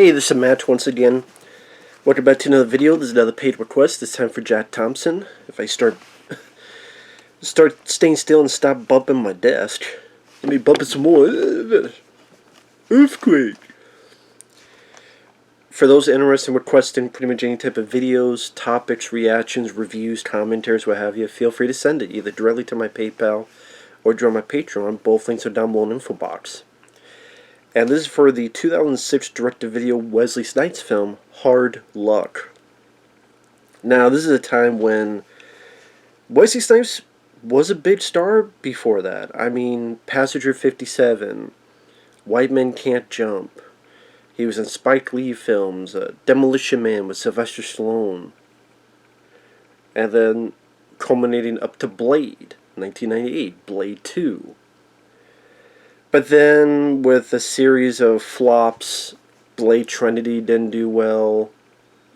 Hey, this is Matt once again. Welcome back to another video. This is another paid request. This time for Jack Thompson. If I start staying still and stop bumping my desk, let me bump it some more. Earthquake. For those interested in requesting pretty much any type of videos, topics, reactions, reviews, commentaries, what have you, feel free to send it either directly to my PayPal or join my Patreon. Both links are down below in the info box. And this is for the 2006 direct-to-video Wesley Snipes film, Hard Luck. Now, this is a time when Wesley Snipes was a big star before that. I mean, Passenger 57, White Men Can't Jump. He was in Spike Lee films, Demolition Man with Sylvester Stallone. And then culminating up to Blade, 1998, Blade 2. But then, with a series of flops, Blade Trinity didn't do well.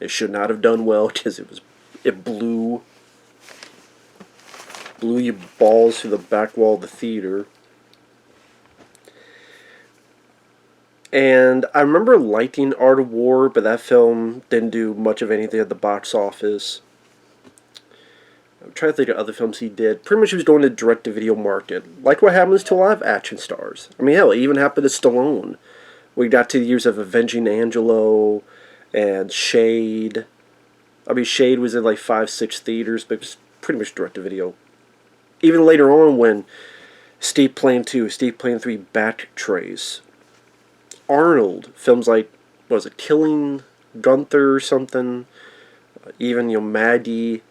It should not have done well because it blew your balls through the back wall of the theater. And I remember liking Art of War, but that film didn't do much of anything at the box office. I'm trying to think of other films he did. Pretty much he was going to direct-to-video market. Like what happens to a lot of action stars. I mean, hell, it even happened to Stallone. We got to the years of Avenging Angelo and Shade. I mean, Shade was in like 5-6 theaters, but it was pretty much direct-to-video. Even later on when State Plane 2, State Plane 3 Backtrace. Arnold, films like, what was it, Killing Gunther or something. Even, Maddie.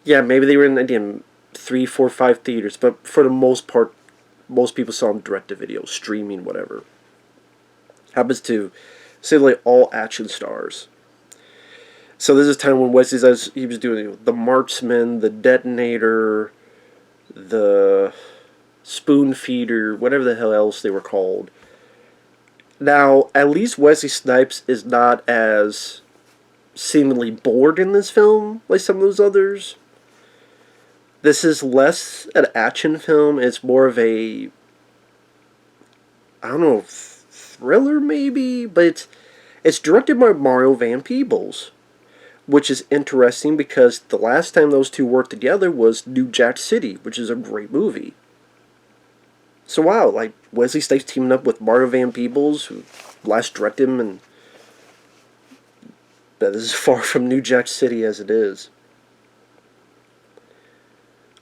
Yeah, maybe they were in, again, 3, 4, 5 theaters, but for the most part, most people saw them direct-to-video, streaming, whatever. Happens to, say, like, all action stars. So this is a time when Wesley Snipes, he was doing The Marksman, The Detonator, The Spoon Feeder, whatever the hell else they were called. Now, at least Wesley Snipes is not as seemingly bored in this film like some of those others. This is less an action film. It's more of a, I don't know, thriller maybe? But it's directed by Mario Van Peebles, which is interesting because the last time those two worked together was New Jack City, which is a great movie. So wow, like Wesley Snipes teaming up with Mario Van Peebles, who last directed him, and that is far from New Jack City as it is.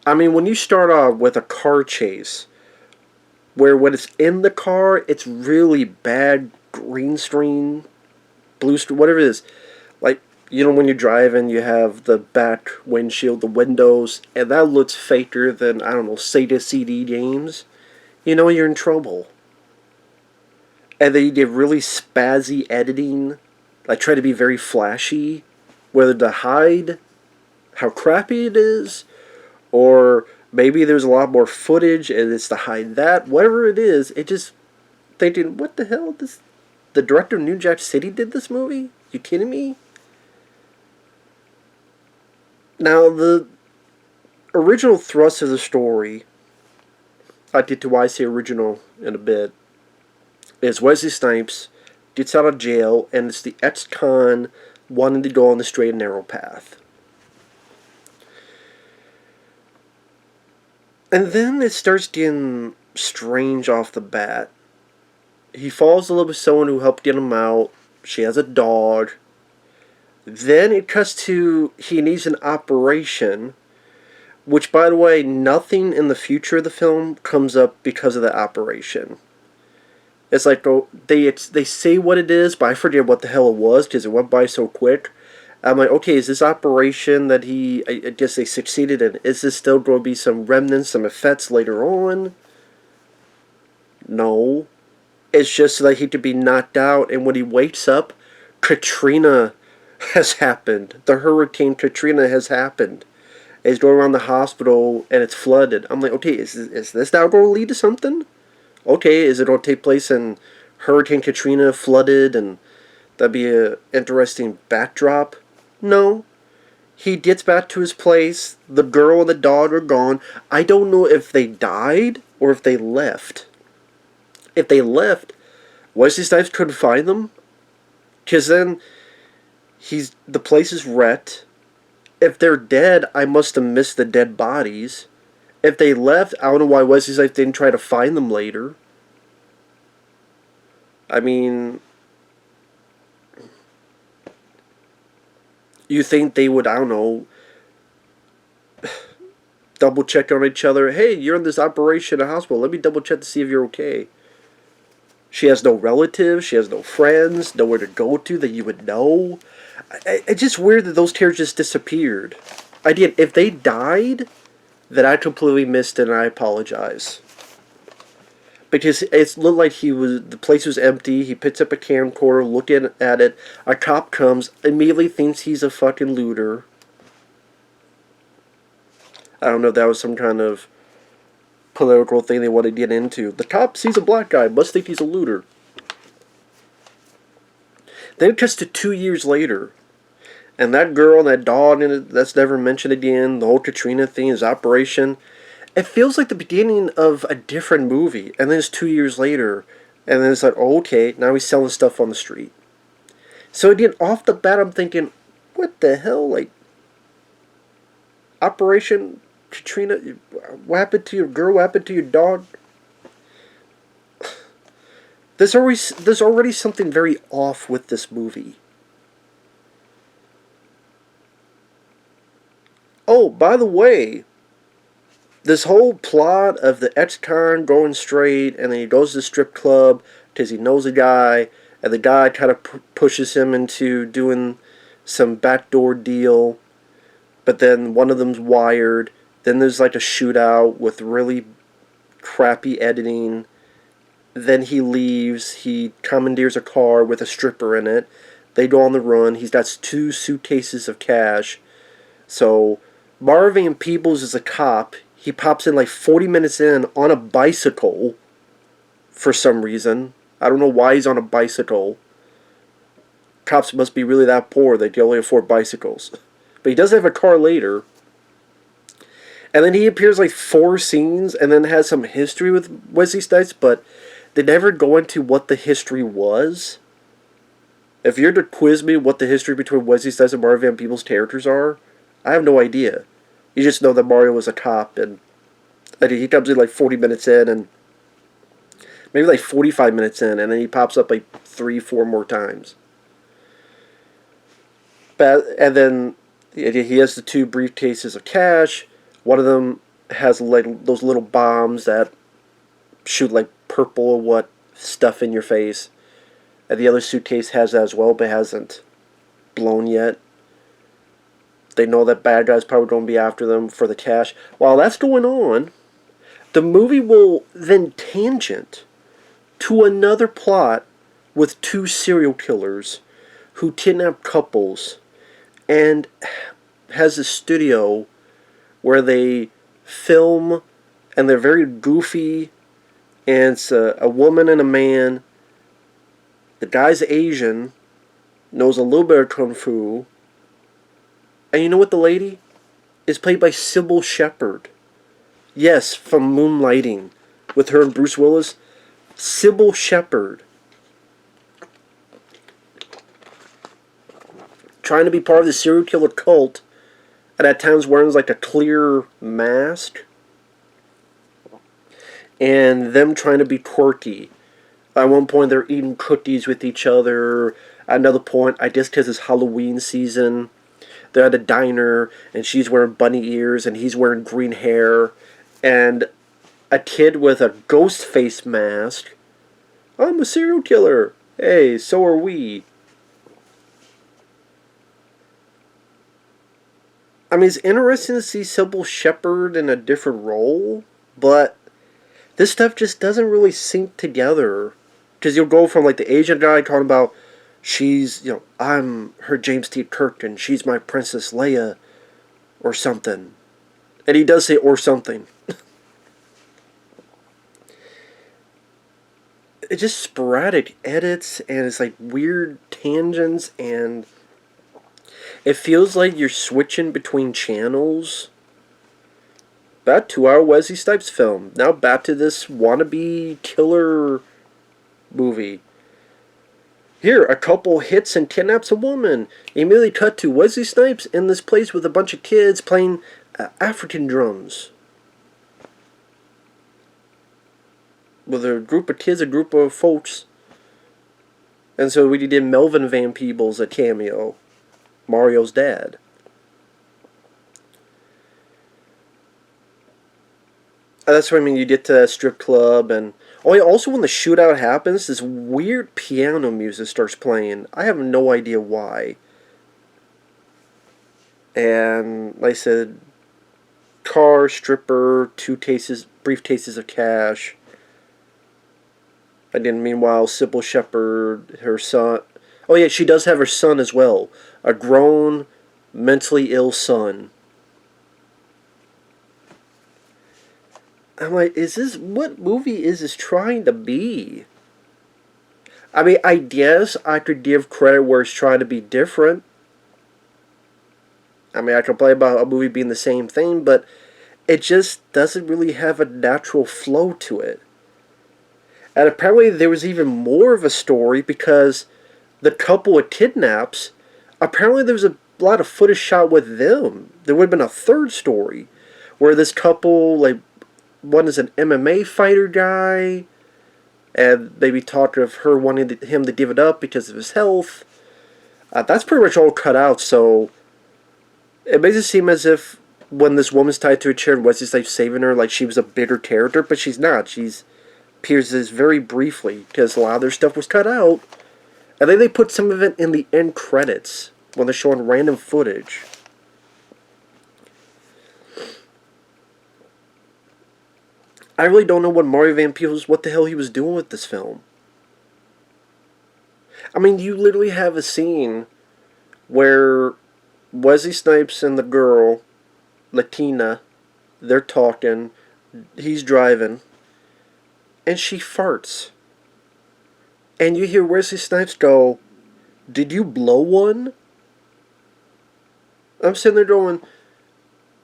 I mean, when you start off with a car chase, where when it's in the car, it's really bad green screen, blue screen, whatever it is. Like, when you're driving, you have the back windshield, the windows, and that looks faker than, I don't know, Sega CD games. You're in trouble. And then you get really spazzy editing, like try to be very flashy, whether to hide how crappy it is, or maybe there's a lot more footage and it's to hide that. Whatever it is, it just thinking, what the hell? The director of New Jack City did this movie? You kidding me? Now, the original thrust of the story, I'll get to why I say original in a bit, is Wesley Snipes gets out of jail and it's the ex-con wanting to go on the straight and narrow path. And then it starts getting strange off the bat. He falls in love with someone who helped get him out. She has a dog. Then it cuts to he needs an operation, which, by the way, nothing in the future of the film comes up because of the operation. It's like they say what it is, but I forget what the hell it was because it went by so quick. I'm like, okay, is this operation that I guess they succeeded in, is this still going to be some remnants, some effects later on? No. It's just like he could be knocked out, and when he wakes up, Katrina has happened. The Hurricane Katrina has happened. He's going around the hospital, and it's flooded. I'm like, okay, is this now going to lead to something? Okay, is it going to take place in Hurricane Katrina flooded, and that'd be an interesting backdrop? No. He gets back to his place. The girl and the dog are gone. I don't know if they died or if they left. If they left, Wesley Snipes couldn't find them. Because then the place is wrecked. If they're dead, I must have missed the dead bodies. If they left, I don't know why Wesley Snipes didn't try to find them later. I mean, you think they would, I don't know, double check on each other. Hey, you're in this operation at a hospital. Let me double check to see if you're okay. She has no relatives. She has no friends. Nowhere to go to that you would know. It's just weird that those characters just disappeared. Again, if they died, then I completely missed it and I apologize. Because it looked like the place was empty. He picks up a camcorder, looking at it. A cop comes, immediately thinks he's a fucking looter. I don't know if that was some kind of political thing they want to get into. The cop sees a black guy, must think he's a looter. Then it cuts to 2 years later. And that girl and that dog, and that's never mentioned again. The whole Katrina thing, his operation. It feels like the beginning of a different movie. And then it's 2 years later. And then it's like, oh, okay, now he's selling stuff on the street. So again, off the bat, I'm thinking, what the hell? Like, Operation Katrina, what happened to your girl? What happened to your dog? There's already something very off with this movie. Oh, by the way, this whole plot of the ex-con going straight, and then he goes to the strip club because he knows a guy, and the guy kind of pushes him into doing some backdoor deal, but then one of them's wired. Then there's like a shootout with really crappy editing. Then he leaves. He commandeers a car with a stripper in it. They go on the run. He's got 2 suitcases of cash. So Marvin Peebles is a cop. He pops in like 40 minutes in on a bicycle for some reason. I don't know why he's on a bicycle. Cops must be really that poor they can only afford bicycles. But he does have a car later. And then he appears like 4 scenes and then has some history with Wesley Snipes, but they never go into what the history was. If you're to quiz me what the history between Wesley Snipes and Mario Van Peebles' characters are, I have no idea. You just know that Mario was a cop, and he comes in like 40 minutes in, and maybe like 45 minutes in, and then he pops up like 3-4 more times. And then he has the 2 briefcases of cash. One of them has like those little bombs that shoot like purple or what stuff in your face. And the other suitcase has that as well, but hasn't blown yet. They know that bad guys probably going to be after them for the cash. While that's going on, the movie will then tangent to another plot with 2 serial killers who kidnap couples and has a studio where they film, and they're very goofy, and it's a woman and a man. The guy's Asian, knows a little bit of Kung Fu, and you know what the lady is played by Sybil Shepherd. Yes, from Moonlighting, with her and Bruce Willis. Sybil Shepherd. Trying to be part of the serial killer cult, and at times wearing like a clear mask. And them trying to be quirky. At one point they're eating cookies with each other. At another point, I guess because it's Halloween season, they're at a diner, and she's wearing bunny ears, and he's wearing green hair. And a kid with a ghost face mask. I'm a serial killer. Hey, so are we. I mean, it's interesting to see Sybil Shepherd in a different role, but this stuff just doesn't really sync together. Because you'll go from like the Asian guy talking about she's, I'm her James T. Kirk and she's my Princess Leia or something. And he does say or something. It's just sporadic edits and it's like weird tangents, and it feels like you're switching between channels. About 2-hour Wesley Snipes film. Now back to this wannabe killer movie. Here, a couple hits and kidnaps a woman. Immediately cut to Wesley Snipes in this place with a bunch of kids playing African drums. With a group of kids, a group of folks. And so we did Melvin Van Peebles a cameo. Mario's dad. That's what I mean. You get to that strip club, and oh yeah. Also, when the shootout happens, this weird piano music starts playing. I have no idea why. And like I said, car, stripper, brief tastes of cash. And then meanwhile, Sybil Shepherd, her son. Oh yeah, she does have her son as well, a grown, mentally ill son. I'm like, what movie is this trying to be? I mean, I guess I could give credit where it's trying to be different. I mean, I could play about a movie being the same thing, but it just doesn't really have a natural flow to it. And apparently there was even more of a story because the couple it kidnaps, apparently there was a lot of footage shot with them. There would have been a third story where this couple, like, one is an MMA fighter guy, and maybe talked of her wanting him to give it up because of his health. That's pretty much all cut out, so it makes it seem as if when this woman's tied to a chair and Wesley Snipes saving her, like she was a bigger character, but she's not. She's appears as very briefly because a lot of their stuff was cut out, and then they put some of it in the end credits when they're showing random footage. I really don't know what Mario Van Peebles, what the hell he was doing with this film. I mean, you literally have a scene where Wesley Snipes and the girl, Latina, they're talking, he's driving, and she farts. And you hear Wesley Snipes go, "Did you blow one?" I'm sitting there going,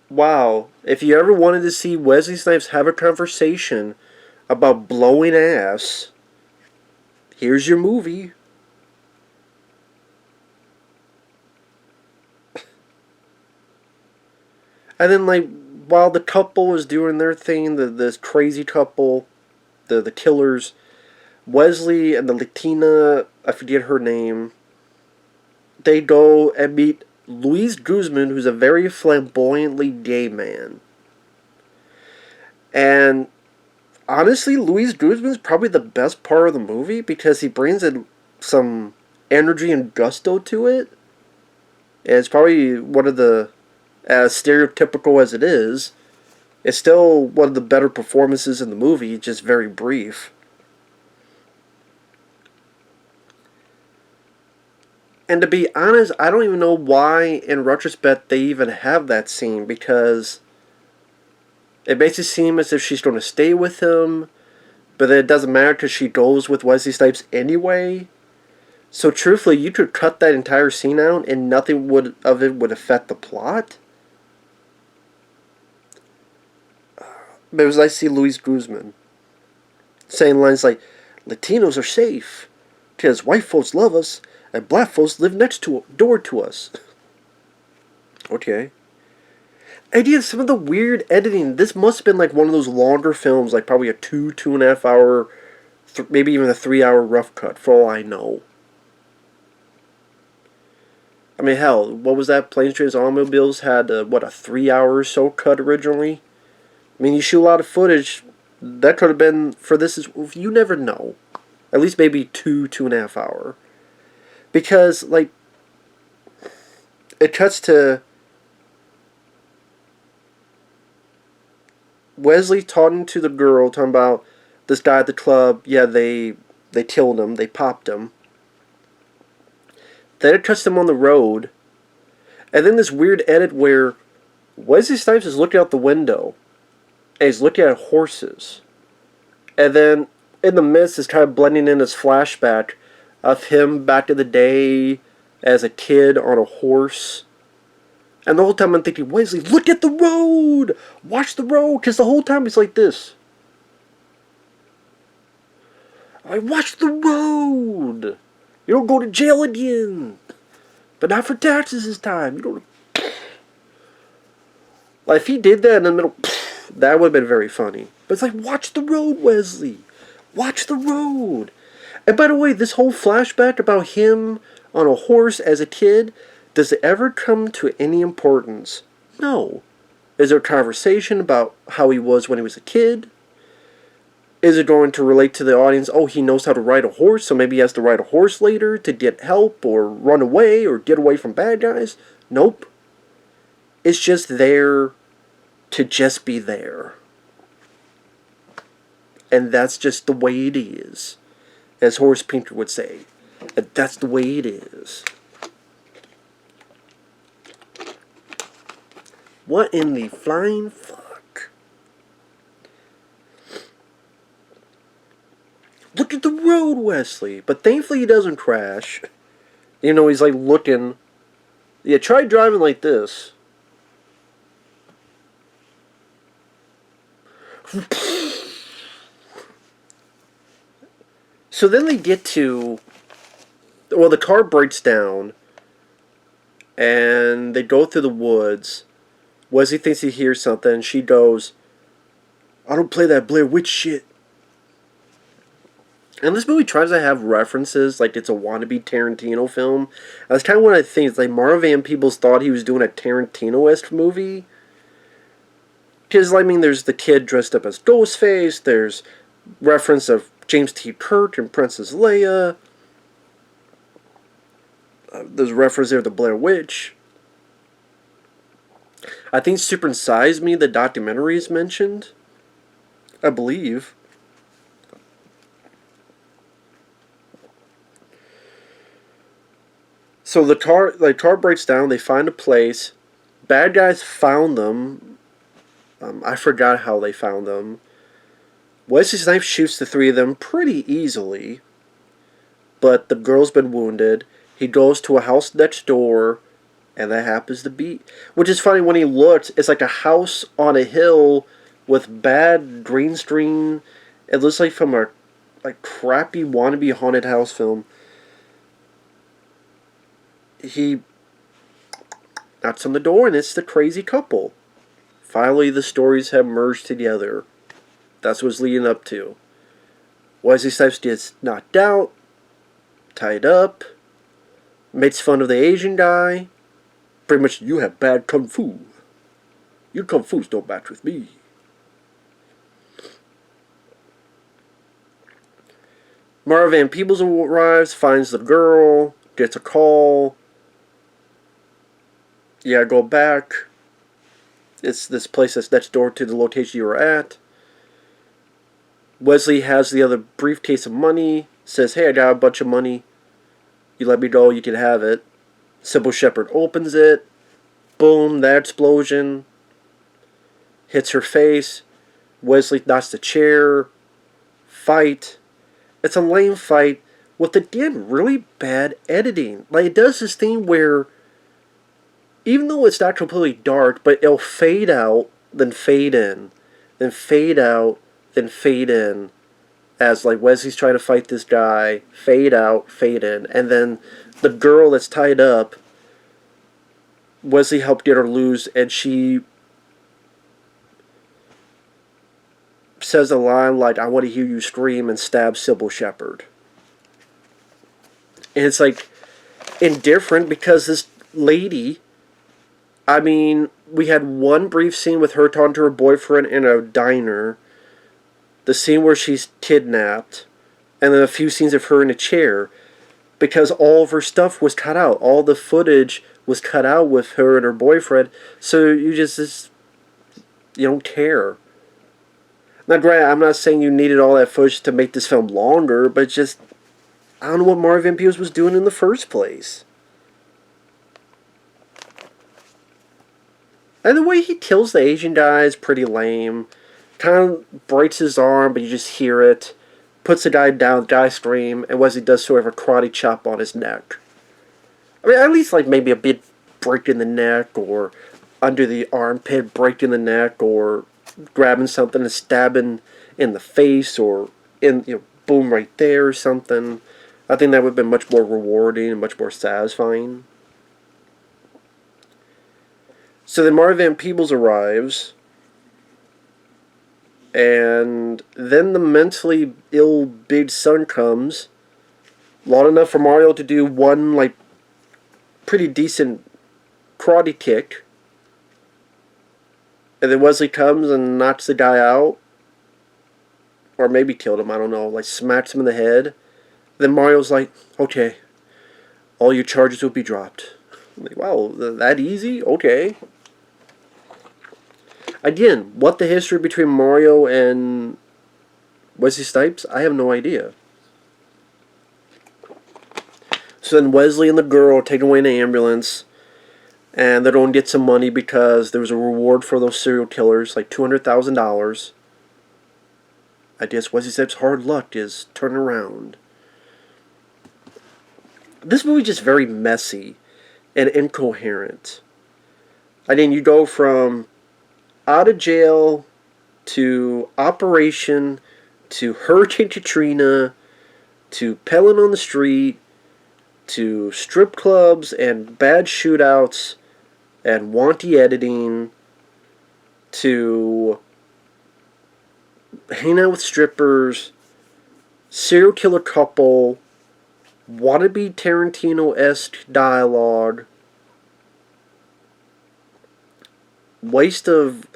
wow, if you ever wanted to see Wesley Snipes have a conversation about blowing ass, here's your movie. And then, like, while the couple is doing their thing, this crazy couple, the killers, Wesley and the Latina, I forget her name, they go and meet Luis Guzman, who's a very flamboyantly gay man. And honestly, Luis Guzman's probably the best part of the movie because he brings in some energy and gusto to it. And it's probably one of the, as stereotypical as it is, it's still one of the better performances in the movie, just very brief. And to be honest, I don't even know why, in retrospect, they even have that scene, because it makes it seem as if she's going to stay with him, but then it doesn't matter because she goes with Wesley Snipes anyway. So truthfully, you could cut that entire scene out and nothing of it would affect the plot. But it was nice to see Luis Guzman saying lines like, "Latinos are safe because white folks love us and black folks live door to us." Okay. And yeah, some of the weird editing. This must have been like one of those longer films, like probably a 2.5 hour, maybe even a 3 hour rough cut, for all I know. I mean, hell, what was that? Planes, Trains, Automobiles had, what, a 3 hour or so cut originally? I mean, you shoot a lot of footage. That could have been, for this, you never know. At least maybe 2.5 hour. Because, like, it cuts to Wesley talking to the girl, talking about this guy at the club. Yeah, they killed him. They popped him. Then it cuts them on the road. And then this weird edit where Wesley Snipes is looking out the window. And he's looking at horses. And then in the midst is kind of blending in this flashback of him back in the day as a kid on a horse. And the whole time I'm thinking, Wesley, look at the road! Watch the road! Because the whole time he's like this. I watch the road! You don't go to jail again. But not for taxes this time. You don't. Like, if he did that in the middle, that would have been very funny. But it's like, watch the road, Wesley. Watch the road. And by the way, this whole flashback about him on a horse as a kid, does it ever come to any importance? No. Is there a conversation about how he was when he was a kid? Is it going to relate to the audience, oh, he knows how to ride a horse, so maybe he has to ride a horse later to get help or run away or get away from bad guys? Nope. It's just there to just be there. And that's just the way it is. As Horace Pinter would say. And that's the way it is. What in the flying fuck? Look at the road, Wesley. But thankfully he doesn't crash. You know, he's like looking. Yeah, try driving like this. So then they get to, well, the car breaks down, and they go through the woods. Wesley thinks he hears something. She goes, I don't play that Blair Witch shit. And this movie tries to have references, like it's a wannabe Tarantino film. That's kind of what I think. It's like Mara Van Peebles thought he was doing a Tarantino-esque movie. Because, I mean, there's the kid dressed up as Ghostface. There's reference of James T. Kirk and Princess Leia. There's reference there to Blair Witch. I think Super Size Me, the documentary, is mentioned. I believe. So the car breaks down. They find a place. Bad guys found them. I forgot how they found them. Wesley Snipes shoots the three of them pretty easily. But the girl's been wounded. He goes to a house next door. And that happens to be... Which is funny, when he looks, it's like a house on a hill with bad green screen. It looks like from a crappy wannabe haunted house film. He knocks on the door and it's the crazy couple. Finally, the stories have merged together. That's what it's leading up to. Wesley Snipes gets knocked out, tied up, makes fun of the Asian guy. Pretty much, you have bad kung fu. Your kung fu's don't match with me. Mara Van Peebles arrives, finds the girl, gets a call. Yeah, go back. It's this place that's next door to the location you were at. Wesley has the other briefcase of money. Says, hey, I got a bunch of money. You let me know, you can have it. Sybil Shepherd opens it. Boom, that explosion. Hits her face. Wesley knocks the chair. Fight. It's a lame fight with, again, really bad editing. Like, it does this thing where, even though it's not completely dark, but it'll fade out, then fade in. Then fade out, then fade in. As, like, Wesley's trying to fight this guy. Fade out, fade in. And then the girl that's tied up, Wesley helped get her loose, and she says a line like, I want to hear you scream, and stabs Sybil Shepherd. And it's like indifferent because this lady, I mean, we had one brief scene with her talking to her boyfriend in a diner, the scene where she's kidnapped, and then a few scenes of her in a chair, because all of her stuff was cut out. All the footage was cut out with her and her boyfriend, so you just you don't care. Now, granted, I'm not saying you needed all that footage to make this film longer, but just, I don't know what Mara Van Peebles was doing in the first place. And the way he kills the Asian guy is pretty lame. Kind of breaks his arm, but you just hear it. Puts the guy down, the guy scream, and Wesley does sort of a karate chop on his neck. I mean, at least like maybe a bit break in the neck, or under the armpit break in the neck, or grabbing something and stabbing in the face, or in, boom right there or something. I think that would have been much more rewarding and much more satisfying. So then Mario Van Peebles arrives, and then the mentally ill big son comes, long enough for Mario to do one, like, pretty decent karate kick. And then Wesley comes and knocks the guy out. Or maybe killed him, I don't know. Like, smacks him in the head. Then Mario's like, okay, all your charges will be dropped. I'm like, wow, that easy? Okay. Again, what the history between Mario and Wesley Snipes? I have no idea. So then Wesley and the girl are taken away in an ambulance, and they're going to get some money because there was a reward for those serial killers, like $200,000. I guess Wesley Snipes' hard luck is turning around. This movie is just very messy and incoherent. I mean, you go from out of jail to Operation to Hurricane Katrina to peddling on the street to strip clubs and bad shootouts and wanty editing to hanging out with strippers, serial killer couple, wannabe Tarantino-esque dialogue, waste of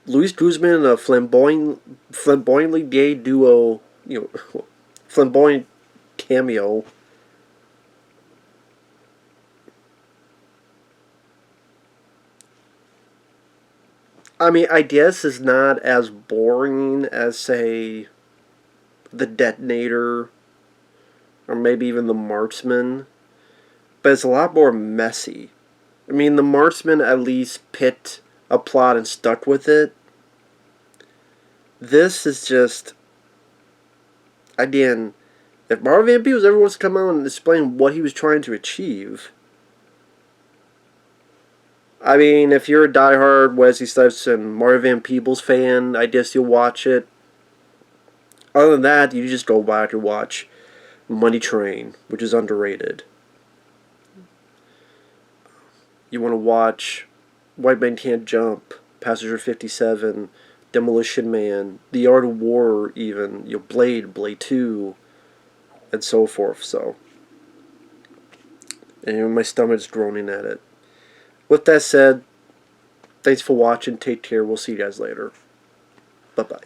Luis Guzman, a flamboyantly gay duo, flamboyant cameo. I mean, I guess it's not as boring as, say, The Detonator, or maybe even The Marksman, but it's a lot more messy. I mean, The Marksman at least picked a plot and stuck with it. This is just, again, if Mario Van Peebles ever wants to come out and explain what he was trying to achieve, I mean, if you're a diehard Wesley Snipes and Mario Van Peebles fan, I guess you'll watch it. Other than that, you just go back and watch Money Train, which is underrated. You want to watch White Man Can't Jump, Passenger 57, Demolition Man, The Art of War, even, Blade 2, and so forth. So, and my stomach's groaning at it. With that said, thanks for watching. Take care. We'll see you guys later. Bye-bye.